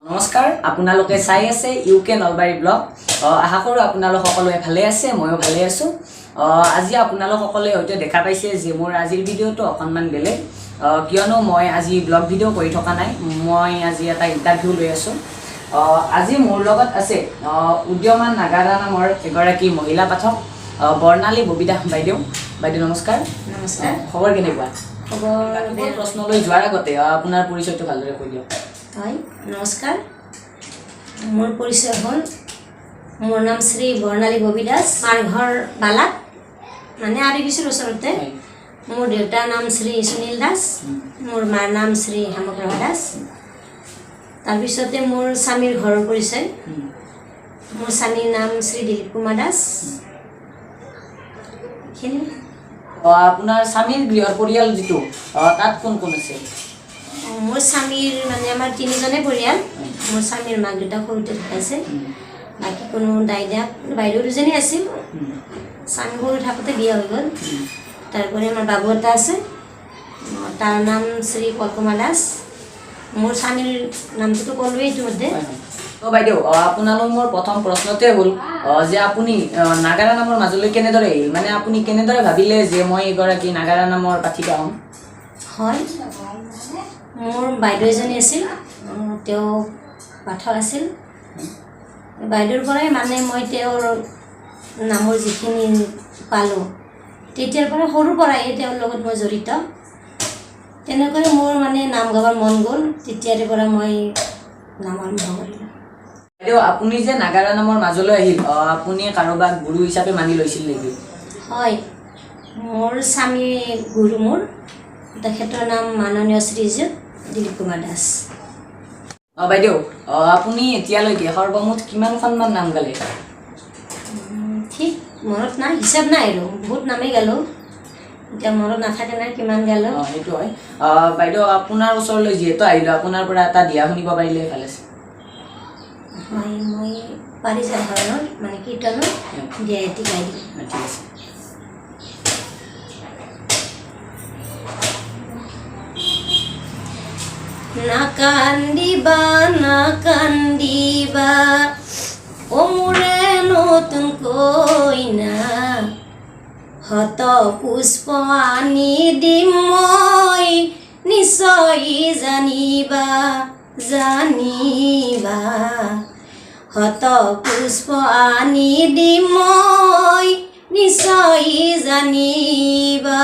নমস্কাৰ আপোনালোকে চাই আছে ইউকে নলবাৰী ব্লগ আশা কৰোঁ আপোনালোক সকলোৱে ভালে আছে ময়ো ভালে আছো আজি আপোনালোক সকলোৱে হয়তো দেখা পাইছে যে মোৰ আজিৰ ভিডিঅ'টো অকণমান বেলেগ কিয়নো মই আজি ব্লগ ভিডিঅ' কৰি থকা নাই মই আজি এটা ইণ্টাৰভিউ লৈ আছো আজি মোৰ লগত আছে উদীয়মান নাগাৰা নামৰ এগৰাকী মহিলা পাঠক বৰ্ণালী ববিদা বাইদেউ নমস্কাৰ নমস্কাৰ খবৰ কেনেকুৱা খবৰ প্ৰশ্নলৈ যোৱাৰ আগতে আপোনাৰ পৰিচয়টো ভালদৰে কৈ দিয়ক হয় নমস্কাৰ মোৰ পৰিচয় হ'ল মোৰ নাম শ্ৰী বৰ্ণালী ববি দাস মাৰ ঘৰ বালাত মানে আৰিবিচিৰ ওচৰতে মোৰ দেউতাৰ নাম শ্ৰী সুনীল দাস মোৰ মাৰ নাম শ্ৰী হেমপ্ৰভা দাস তাৰপিছতে মোৰ স্বামীৰ ঘৰৰ পৰিচয় মোৰ স্বামীৰ নাম শ্ৰী দিলীপ কুমাৰ দাস আপোনাৰ স্বামীৰ গৃহ পৰিয়াল যিটো তাত কোন কোন আছে মোৰ স্বামীৰ মানে আমাৰ তিনিজনে পৰিয়াল মোৰ স্বামীৰ মাক দেউতাক সৰুতে ঢুকাইছে বাকী কোনো দাইদাক বাইদেউ দুজনী আছিল স্বামী সৰু থাকোঁতে বিয়া হৈ গ'ল তাৰোপৰি আমাৰ বাবু এটা আছে তাৰ নাম শ্ৰী কলকুমাৰ দাস মোৰ স্বামীৰ নামটোতো ক'লোৱেই ইতিমধ্যে বাইদেউ আপোনালৈ মোৰ প্ৰথম প্ৰশ্নতে হ'ল যে আপুনি নাগাৰা নামৰ মাজলৈ কেনেদৰে আহিল মানে আপুনি কেনেদৰে ভাবিলে যে মই এগৰাকী নাগাৰা নামৰ পাঠিকা হ'ম হয় মোৰ বাইদেউ এজনী আছিল তেওঁ পাঠক আছিল বাইদেউৰ পৰাই মানে মই তেওঁৰ নামৰ যিখিনি পালোঁ তেতিয়াৰ পৰা সৰুৰ পৰাই তেওঁৰ লগত মই জড়িত তেনেকৈ মোৰ মানে নাম গাবৰ মন গ'ল তেতিয়াৰে পৰা মই নাম আৰম্ভ কৰিলোঁ বাইদেউ আপুনি যে নাগাৰা নামৰ মাজলৈ আহিল আপুনি কাৰোবাক গুৰু হিচাপে মানি লৈছিল নেকি হয় মোৰ স্বামী গুৰু মোৰ তেখেতৰ নাম মাননীয় শ্ৰীযুত দিলীপ কুমাৰ দাস বাইদেউ আপুনি এতিয়ালৈকে সৰ্বমুঠ কিমানখনমান নাম গালে ঠিক মনত নাই হিচাপ নাই আৰু বহুত নামেই গালোঁ এতিয়া মনত নাথাকে নাই কিমান গালোঁ সেইটো হয় বাইদেউ আপোনাৰ ওচৰলৈ যিহেতু আহিলোঁ আপোনাৰ পৰা এটা দিয়া শুনিব পাৰিলে ভাল আছে হয় মই পাৰিজাৰ ধৰণৰ মানে কীৰ্তনৰ দিয়া এটি গাই দিম ঠিক আছে নাকান্দিবা ও মোৰে নতুন কইনা হত পুষ্প আনি দিম মই নিশ্চয় জানিবা হত পুষ্প আনি দিম মই নিশ্চয় জানিবা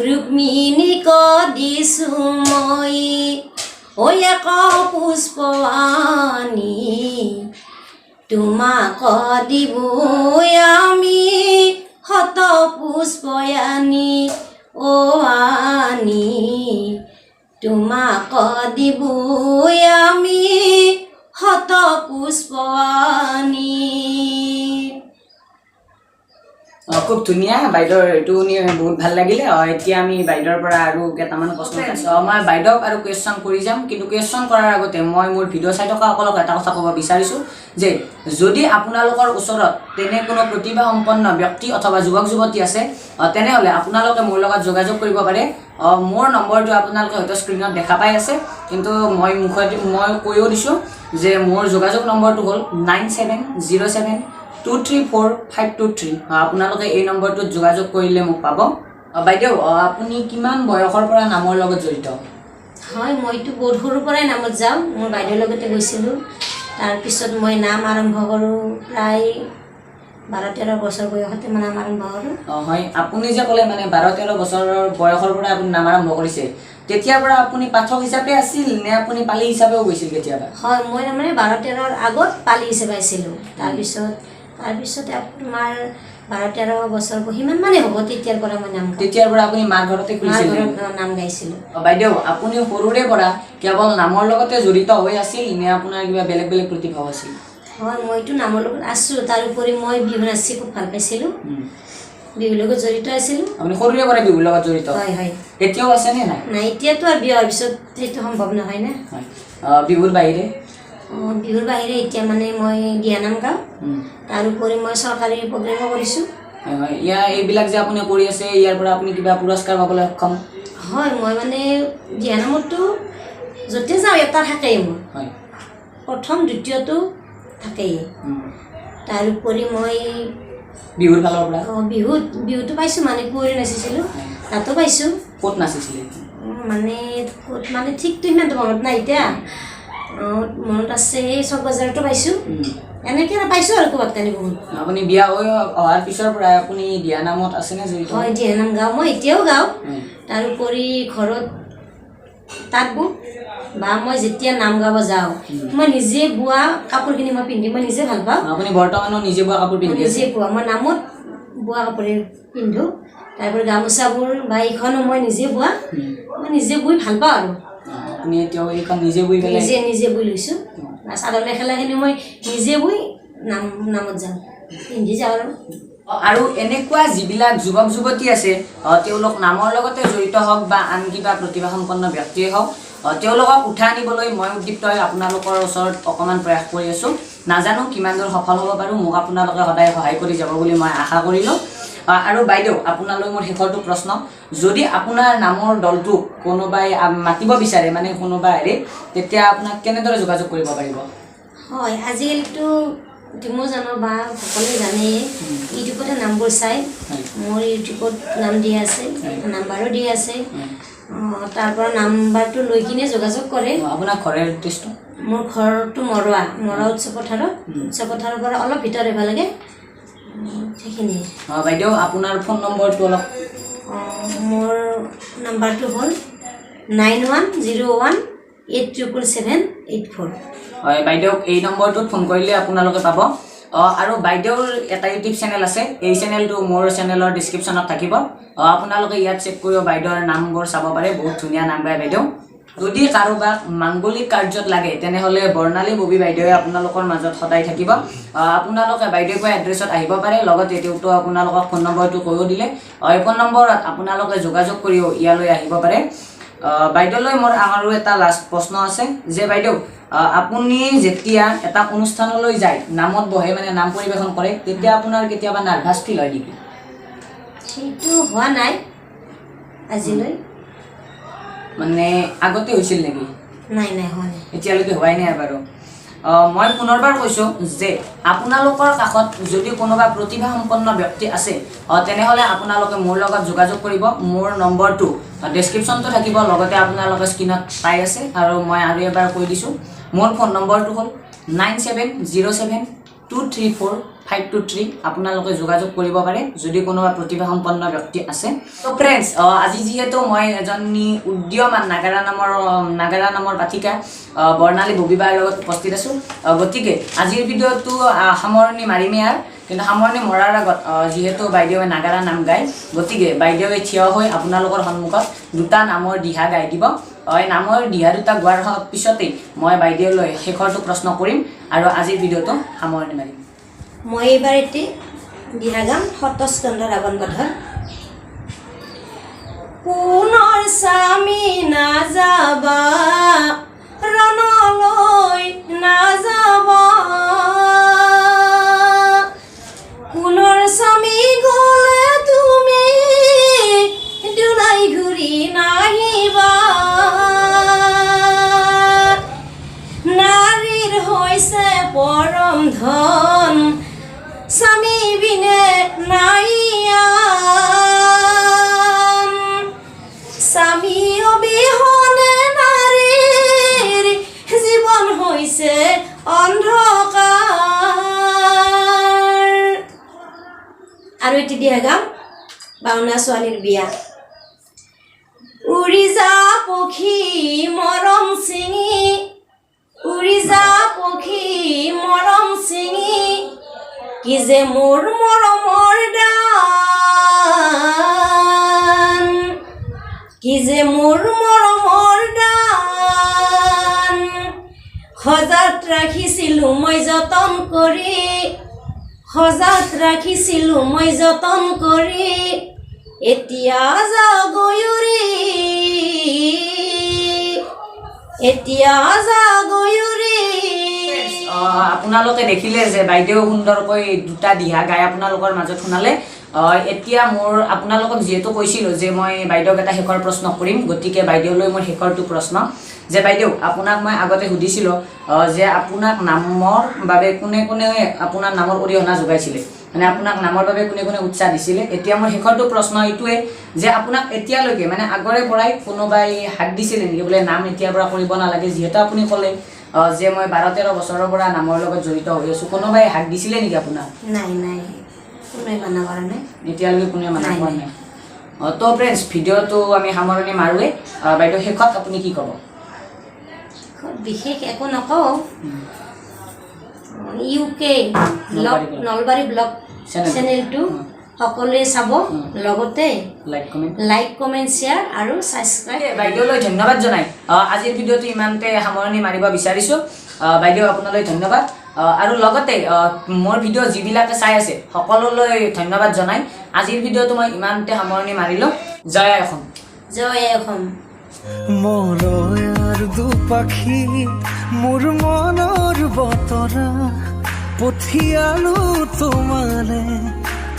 ৰুক্মিণীক দিছোঁ মই এক পুষ্প আনি তোমাক দিব আমি শত পুষ্প আনি আনি তোমাক দিব আমি শত পুষ্প আনি খুব ধুনীয়া বাইদেউৰ এইটো শুনি বহুত ভাল লাগিলে এতিয়া আমি বাইদেউৰ পৰা আৰু কেইটামান প্ৰশ্ন পাইছোঁ মই বাইদেউক আৰু কুৱেশ্যন কৰি যাম কিন্তু কুৱেশ্যন কৰাৰ আগতে মই মোৰ ভিডিঅ' চাই থকাসকলক এটা কথা ক'ব বিচাৰিছোঁ যে যদি আপোনালোকৰ ওচৰত তেনে কোনো প্ৰতিভাসম্পন্ন ব্যক্তি অথবা যুৱক যুৱতী আছে তেনেহ'লে আপোনালোকে মোৰ লগত যোগাযোগ কৰিব পাৰে মোৰ নম্বৰটো আপোনালোকে হয়তো স্ক্ৰীণত দেখা পাই আছে কিন্তু মই কৈও দিছোঁ যে মোৰ যোগাযোগ নম্বৰটো হ'ল 9707234523 আপোনালোকে এই নম্বৰটোত যোগাযোগ কৰিলে মোক পাব বাইদেউ আপুনি কিমান বয়সৰ পৰা নামৰ লগত জড়িত হয় মইতো বহুত সৰুৰ পৰাই নামত যাওঁ মোৰ বাইদেউৰ লগতে গৈছিলোঁ তাৰপিছত মই নাম আৰম্ভ কৰোঁ প্ৰায় 12-13 বছৰ বয়সতে মই নাম আৰম্ভ কৰোঁ হয় আপুনি যে ক'লে মানে 12-13 বছৰৰ বয়সৰ পৰা আপুনি নাম আৰম্ভ কৰিছে তেতিয়াৰ পৰা আপুনি পাঠক হিচাপে আছিল নে আপুনি পালি হিচাপেও গৈছিল কেতিয়াবা হয় মই মানে 12-13ৰ আগত পালি হিচাপে আছিলোঁ তাৰপিছতে তোমাৰ 12-13 বছৰ সিমান মানে হ'ব তেতিয়াৰ পৰা মই নাম তেতিয়াৰ পৰা আপুনি মাৰ ঘৰতে খুলিছিল নাম গাইছিলোঁ বাইদেউ আপুনি সৰুৰে পৰা কেৱল নামৰ লগতে জড়িত হৈ আছিল নে আপোনাৰ কিবা বেলেগ বেলেগ প্ৰতিভাও আছিল হয় মইতো নামৰ লগত আছোঁ তাৰোপৰি মই বিহু নাচি খুব ভাল পাইছিলোঁ বিহুৰ লগত জড়িত আছিলোঁ আপুনি সৰুৰে পৰা বিহুৰ লগত জড়িত হয় হয় এতিয়াও আছে নে নাই নাই এতিয়াতো আৰু বিয়াৰ পিছত সেইটো সম্ভৱ নহয় না বিহুৰ বাহিৰে এতিয়া মানে মই দিহানাম গাওঁ তাৰোপৰি মই চৰকাৰী প্ৰগ্ৰেমো কৰিছোঁ এইবিলাক যে আপুনি কৰি আছে ইয়াৰ পৰা আপুনি কিবা পুৰস্কাৰ পাবলৈ সক্ষম হয় মই মানে দিহানামতো য'তে যাওঁ এটা থাকেই মোৰ হয় প্ৰথম দ্বিতীয়টো থাকেই তাৰ উপৰি মই বিহুৰ ফালৰ পৰা বিহুটো পাইছোঁ মানে কুঁৱৰী নাচিছিলোঁ তাতো পাইছোঁ ক'ত নাচিছিলে মানে ক'ত মানে ঠিকটো সিমানটো মনত নাই এতিয়া মনত আছে চক বজাৰতো পাইছোঁ এনেকৈ পাইছোঁ আৰু ক'ৰবাত কানি বহুত আপুনি বিয়া হৈ অহাৰ পিছৰ পৰা আপুনি দিহা নামত আছেনে জড়িত হয় দিহা নাম গাওঁ মই এতিয়াও গাওঁ তাৰ উপৰি ঘৰত তাঁত বওঁ বা মই যেতিয়া নাম গাব যাওঁ মই নিজে বোৱা কাপোৰখিনি মই পিন্ধি মই নিজে ভাল পাওঁ আপুনি বৰ্তমানো নিজে বোৱা কাপোৰ পিন্ধি নিজে বোৱা মই নামত বোৱা কাপোৰে পিন্ধোঁ তাৰপৰা গামোচাবোৰ বা এইখনো মই নিজে বোৱা মই নিজে বৈ ভাল পাওঁ আৰু আপুনি এতিয়াও এইখন নিজে বৈ পেলাই নিজে বৈ লৈছোঁ চাদৰ মেখেলাখিনি মই নিজে বৈ নামত যাওঁ পিন্ধি যাওঁ আৰু এনেকুৱা যিবিলাক যুৱক যুৱতী আছে তেওঁলোক নামৰ লগতে জড়িত হওক বা আন কিবা প্ৰতিভাসম্পন্ন ব্যক্তিয়ে হওক তেওঁলোকক উঠাই আনিবলৈ মই উদ্দীপ্ত হৈ আপোনালোকৰ ওচৰত অকণমান প্ৰয়াস কৰি আছোঁ নাজানো কিমান দূৰ সফল হ'ব পাৰোঁ মোক আপোনালোকে সদায় সহায় কৰি যাব বুলি মই আশা কৰিলোঁ আৰু বাইদেউ আপোনালৈ মোৰ শেষৰটো প্ৰশ্ন যদি আপোনাৰ নামৰ দলটোক কোনোবাই মাতিব বিচাৰে মানে কোনোবা তেতিয়া আপোনাক কেনেদৰে যোগাযোগ কৰিব পাৰিব হয় আজিকালিতো তুমিও জানো বা সকলোৱে জানেই ইউটিউবতে নামবোৰ চাই মোৰ ইউটিউবত নাম দিয়া আছে নাম্বাৰো দিয়া আছে তাৰ পৰা নাম্বাৰটো লৈ কিনে যোগাযোগ কৰে আপোনাৰ ঘৰৰ এড্ৰেছটো মোৰ ঘৰটো মৰুৱা উৎসৱ পথাৰৰ পৰা অলপ ভিতৰত আহিব লাগে সেইখিনিয়ে বাইদেউ আপোনাৰ ফোন নম্বৰটো অলপ মোৰ নাম্বাৰটো হ'ল 9101877784 হয় বাইদেউক এই নম্বৰটোত ফোন কৰিলে আপোনালোকে পাব আৰু বাইদেউৰ এটা ইউটিউব চেনেল আছে এই চেনেলটো মোৰ চেনেলৰ ডিছক্ৰিপশ্যনত থাকিব আপোনালোকে ইয়াত চেক কৰিব বাইদেউৰ নামবোৰ চাব পাৰে বহুত ধুনীয়া নাম গায় বাইদেউ যদি কাৰোবাক মাংগলিক কাৰ্যত লাগে তেনেহ'লে বৰ্ণালী ববী বাইদেৱে আপোনালোকৰ মাজত সদায় থাকিব আপোনালোকে বাইদেউ কোৱা এড্ৰেছত আহিব পাৰে লগতে তেওঁতো আপোনালোকক ফোন নম্বৰটো কৈও দিলে এই ফোন নম্বৰত আপোনালোকে যোগাযোগ কৰিও ইয়ালৈ আহিব পাৰে বাইদেউলৈ মোৰ আৰু এটা লাষ্ট প্ৰশ্ন আছে যে বাইদেউ আপুনি যেতিয়া এটা অনুষ্ঠানলৈ যায় নামত বহে মানে নাম পৰিৱেশন কৰে তেতিয়া আপোনাৰ কেতিয়াবা নাৰ্ভাছ ফিল হয় নেকি সেইটো হোৱা নাই আজিলৈ মানে আগতে হৈছিল নেকি নাই হোৱা নাই এতিয়ালৈকে হোৱাই নাই বাৰু মই পুনৰবাৰ কৈছোঁ যে আপোনালোকৰ কাষত যদি কোনোবা প্ৰতিভাসম্পন্ন ব্যক্তি আছে তেনেহ'লে আপোনালোকে মোৰ লগত যোগাযোগ কৰিব মোৰ নম্বৰটো ডেছক্ৰিপশ্যনটো থাকিব লগতে আপোনালোকে স্ক্ৰীণত পাই আছে আৰু মই আৰু এবাৰ কৈ দিছোঁ মোৰ ফোন নম্বৰটো হ'ল 9707234523 আপোনালোকে যোগাযোগ কৰিব পাৰে যদি কোনোবা প্ৰতিভাসম্পন্ন ব্যক্তি আছে তো ফ্ৰেণ্ডছ আজি যিহেতু মই এজনী উদীয়মান নাগাৰা নামৰ পাঠিকা বৰ্ণালী ববী বাৰ লগত উপস্থিত আছোঁ গতিকে আজিৰ ভিডিঅ'টো সামৰণি মাৰিমেই আৰু কিন্তু সামৰণি মৰাৰ আগত যিহেতু বাইদেৱে নাগাৰা নাম গায় গতিকে বাইদেৱে থিয় হৈ আপোনালোকৰ সন্মুখত দুটা নামৰ দিহা গাই দিব এই নামৰ দিহা দুটা গোৱাৰ পিছতেই মই বাইদেউলৈ শেষৰটো প্ৰশ্ন কৰিম আৰু আজিৰ ভিডিঅ'টো সামৰণি মাৰিম মই এইবাৰ এটি দিহা গাম সতস্কন্ধ ৰাৱণ বধৰ পুনৰ স্বামী নাযাবা ৰণলৈ নাযাবা পুনৰ স্বামী গ'লে তুমি দুলাই ঘূৰি নাহিবা নাৰীৰ হৈছে পৰম ধন স্বামী বিনে নাই আন স্বামী অবিহনে নাৰীৰ জীৱন হৈছে অন্ধকাৰ আৰু এটি দিহা গাম বাউনা ছোৱালীৰ বিয়া উৰি যা পক্ষী মৰম চিঙি উৰি যা পক্ষী মৰম চিঙি কি যে মোৰ মৰমৰ দান কি যে মোৰ মৰমৰ দান সজাত ৰাখিছিলোঁ মই যতন কৰি সজাত ৰাখিছিলোঁ মই যতন কৰি এতিয়া যাগৈ উৰি এতিয়া যাগৈ উৰি আপোনালোকে দেখিলে যে বাইদেউ সুন্দৰকৈ দুটা দিহা গাই আপোনালোকৰ মাজত শুনালে এতিয়া মোৰ আপোনালোকক যিহেতু কৈছিলোঁ যে মই বাইদেউক এটা শেষৰ প্ৰশ্ন কৰিম, গতিকে বাইদেউলৈ মোৰ শেষৰটো প্ৰশ্ন যে বাইদেউ আপোনাক মই আগতে সুধিছিলোঁ যে আপোনাক নামৰ বাবে কোনে কোনে আপোনাৰ নামৰ অৰিহণা যোগাইছিলে, মানে আপোনাক নামৰ বাবে কোনে কোনে উৎসাহ দিছিলে। এতিয়া মোৰ শেষৰটো প্ৰশ্ন এইটোৱে যে আপোনাক এতিয়ালৈকে মানে আগৰে পৰাই কোনোবাই হাক দিছিলে নেকি বোলে নাম এতিয়াৰ পৰা কৰিব নালাগে, যিহেতু আপুনি ক'লে যে মই 12-13 বছৰৰ পৰা নামৰ লগত জড়িত হৈ আছোঁ, কোনোবাই হাক দিছিলে নেকি আপোনাক? নাই নাই, কোনোৱে মানা কৰা নাই, এতিয়ালৈকে কোনোৱে মানা কৰা নাই। তো ফ্ৰেণ্ডছ, ভিডিঅ'টো আমি সামৰণি মাৰোঁৱে। বাইদেউ শেষত আপুনি কি ক'ব? বিশেষ একো নকওঁ। UK ব্লগ, নলবাৰী ব্লগ চেনেলটো সকলোৱে চাব, লগতে লাইক কমেণ্ট শ্বেয়াৰ আৰু ছাবস্ক্ৰাইব। বাইদেউলৈ ধন্যবাদ জনাই আজিৰ ভিডিঅ'টো ইমানতে সামৰণি মাৰিব বিচাৰিছোঁ। বাইদেউ আপোনালৈ ধন্যবাদ, আৰু লগতে মোৰ ভিডিঅ' যিবিলাকে চাই আছে সকলোলৈ ধন্যবাদ জনাই আজিৰ ভিডিঅ'টো মই ইমানতে সামৰণি মাৰিলোঁ। জয় আই অসম। জয় আই অসম। মলয়াৰ দুপাখি মোৰ মনৰ বতৰা পঠিয়ালো তোমালে,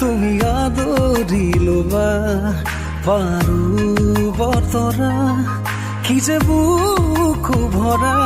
তুমি আদৰি ল'বা পাৰো বতৰা, কি যে বুকু ভৰা